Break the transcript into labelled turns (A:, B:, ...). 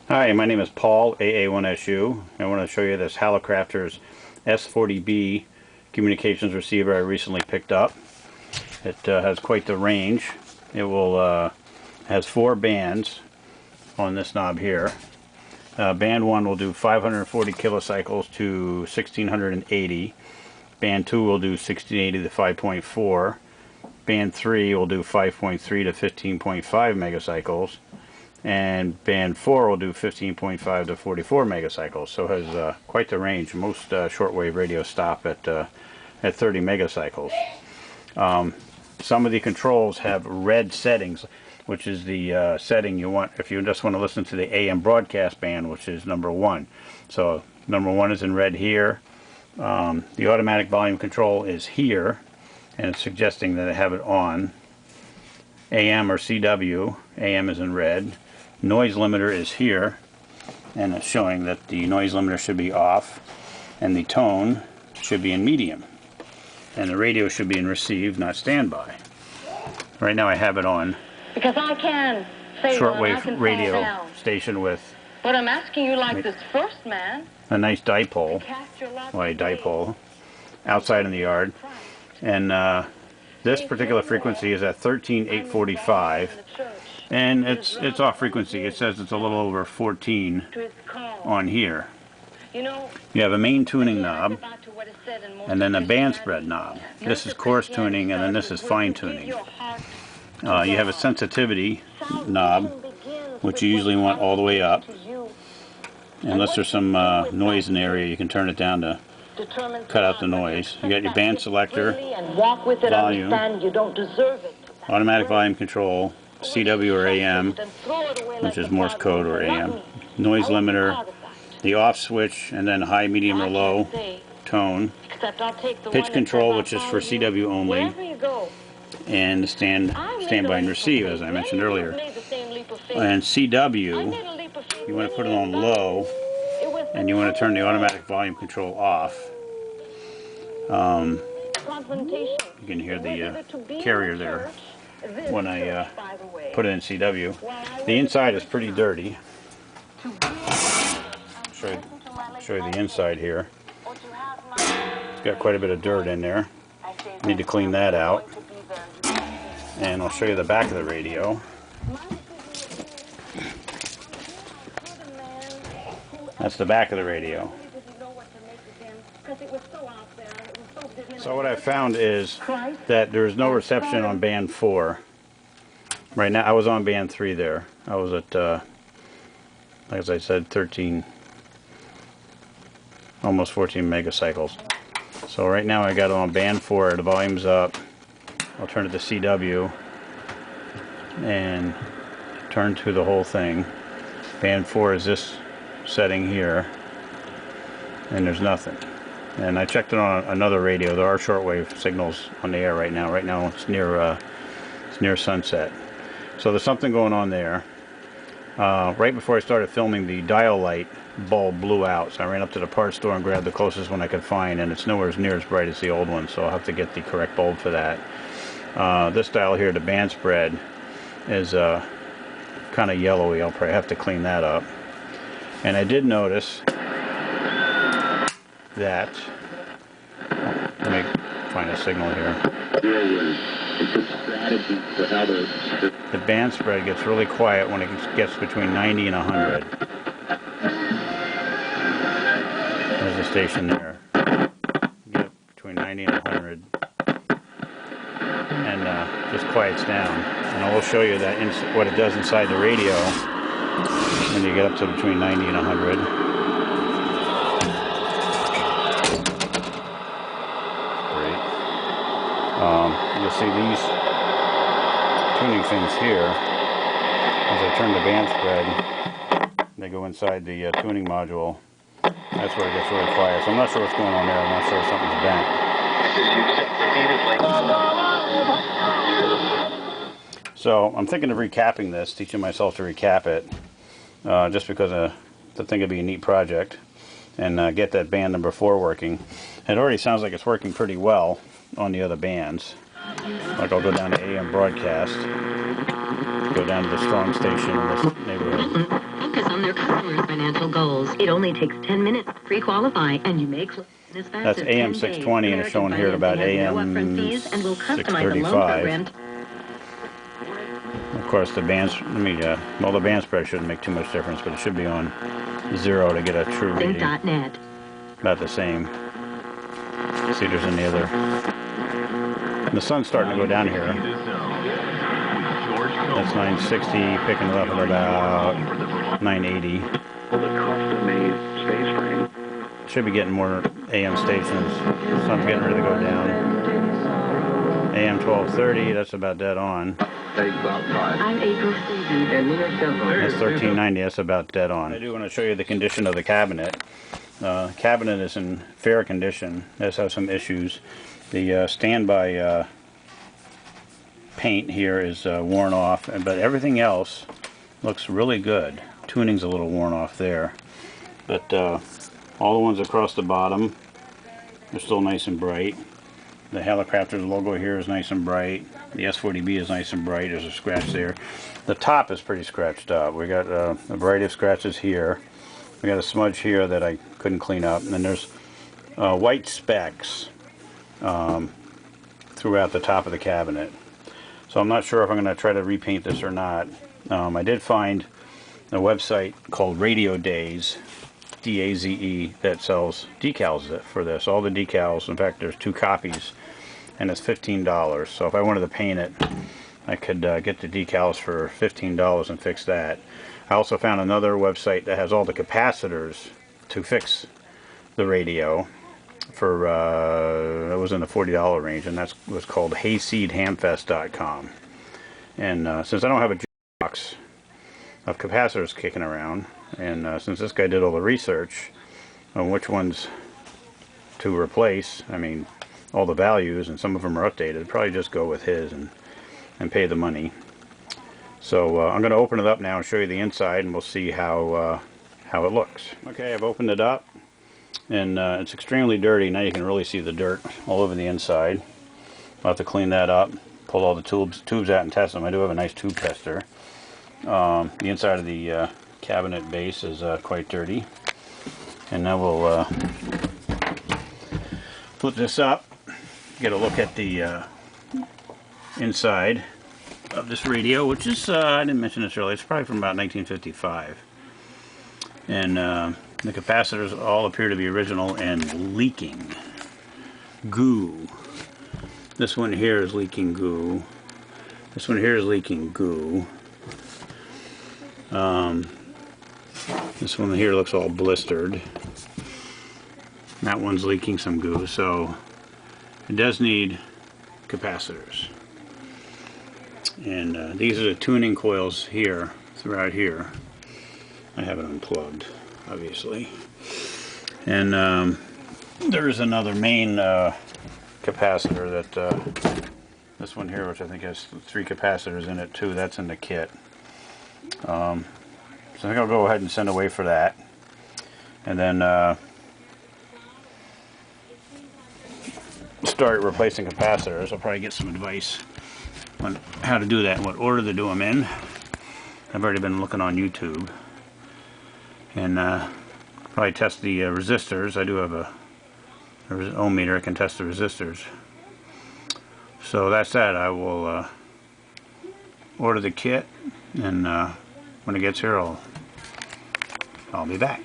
A: Hi, my name is Paul, AA1SU. I want to show you this Hallicrafters S-40B communications receiver I recently picked up. It has quite the range. It will has 4 bands on this knob here. Band 1 will do 540 kilocycles to 1680. Band 2 will do 1680 to 5.4. Band 3 will do 5.3 to 15.5 megacycles. And band 4 will do 15.5 to 44 megacycles, so it has quite the range. Most shortwave radios stop at 30 megacycles. Some of the controls have red settings, which is the setting you want if you just want to listen to the AM broadcast band, which is number 1. So number 1 is in red here. The automatic volume control is here, and it's suggesting that I have it on. AM or CW, AM is in red. Noise limiter is here, and it's showing that the noise limiter should be off, and the tone should be in medium, and the radio should be in receive, not standby. Right now I have it on
B: because I can say
A: shortwave radio station with.
B: But I'm asking you like this first, man.
A: A nice dipole, well, a dipole, outside in the yard, and this particular frequency is at 13,845. And it's off frequency. It says it's a little over 14 on here. You have a main tuning knob, and then a band spread knob. This is coarse tuning, and then this is fine tuning. You have a sensitivity knob, which you usually want all the way up. Unless there's some noise in the area, you can turn it down to cut out the noise. You got your band selector, volume, automatic volume control, CW or AM, which is Morse code or AM, noise limiter, the off switch, and then high, medium, or low tone, pitch control, which is for CW only, and the standby and receive, as I mentioned earlier. And CW, you want to put it on low, and you want to turn the automatic volume control off. You can hear the carrier there when I put it in CW. The inside is pretty dirty. Show you the inside here. It's got quite a bit of dirt in there. Need to clean that out. And I'll show you the back of the radio. That's the back of the radio. So what I found is that there is no reception on band 4. Right now, I was on band 3 there. I was at, as I said, 13, almost 14 megacycles. So right now I got it on band 4, the volume's up. I'll turn it to CW and turn to the whole thing. Band 4 is this setting here, and there's nothing. And I checked it on another radio. There are shortwave signals on the air right now. Right now it's near sunset. So there's something going on there. Right before I started filming, the dial light bulb blew out. So I ran up to the parts store and grabbed the closest one I could find, and it's nowhere near as bright as the old one. So I'll have to get the correct bulb for that. This dial here, the band spread, is kind of yellowy. I'll probably have to clean that up. And I did notice that, let me find a signal here. The band spread gets really quiet when it gets between 90 and 100. There's the station there. Get between 90 and 100, and just quiets down. And I will show you that what it does inside the radio when you get up to between 90 and 100. You'll see these tuning things here. As I turn the band spread, they go inside the tuning module. That's where it gets really quiet. So I'm not sure what's going on there. I'm not sure if something's bent. So I'm thinking of recapping this, teaching myself to recap it, just because I think it'd be a neat project, and get that band number 4 working. It already sounds like it's working pretty well on the other bands. Like I'll go down to AM broadcast, go down to the strong station in this neighborhood.
C: their customers' financial goals. It only takes 10 minutes to pre-qualify, and you may close as fast
A: That's
C: as
A: AM
C: 10 days.
A: 620, and it's showing here at about AM 635. Of course, the band, well, the band spread shouldn't make too much difference, but it should be on 0 to get a true reading.
C: Sync.net.
A: About the same. See if there's any other. And the sun's starting to go down here. That's 960, picking it up at about 980. Should be getting more AM stations. Sun's getting ready to go down. AM 1230, that's about dead on.
C: I'm April Stevens.
A: That's 1390, that's about dead on. I do want to show you the condition of the cabinet. Cabinet is in fair condition. It does have some issues. The standby paint here is worn off, but everything else looks really good. Tuning's a little worn off there, but all the ones across the bottom are still nice and bright. The Hallicrafters logo here is nice and bright. The S-40B is nice and bright. There's a scratch there. The top is pretty scratched up. We got a variety of scratches here. We got a smudge here that I couldn't clean up, and then there's white specks throughout the top of the cabinet. So I'm not sure if I'm going to try to repaint this or not. I did find a website called Radio Daze, D-A-Z-E, that sells decals for this. All the decals, in fact there's 2 copies, and it's $15. So if I wanted to paint it, I could get the decals for $15 and fix that. I also found another website that has all the capacitors to fix the radio for, it was in the $40 range, and that was called hayseedhamfest.com. And since I don't have a box of capacitors kicking around, and since this guy did all the research on which ones to replace, I mean, all the values, and some of them are updated, I'd probably just go with his and pay the money. So I'm going to open it up now and show you the inside, and we'll see how it looks. Okay, I've opened it up, and it's extremely dirty. Now you can really see the dirt all over the inside. I'll have to clean that up, pull all the tubes out and test them. I do have a nice tube tester. The inside of the cabinet base is quite dirty. And now we'll flip this up, get a look at the inside of this radio, which is, I didn't mention this earlier, it's probably from about 1955. And the capacitors all appear to be original and leaking goo. This one here is leaking goo. This one here is leaking goo. This one here looks all blistered. That one's leaking some goo, so it does need capacitors. And these are the tuning coils here, throughout here. I have it unplugged, obviously. And there's another main capacitor that, this one here, which I think has 3 capacitors in it too, that's in the kit. So I think I'll go ahead and send away for that. And then start replacing capacitors. I'll probably get some advice on how to do that and what order to do them in. I've already been looking on YouTube. And probably test the resistors. I do have a ohm meter. I can test the resistors. So that's that. I will order the kit, and when it gets here, I'll be back.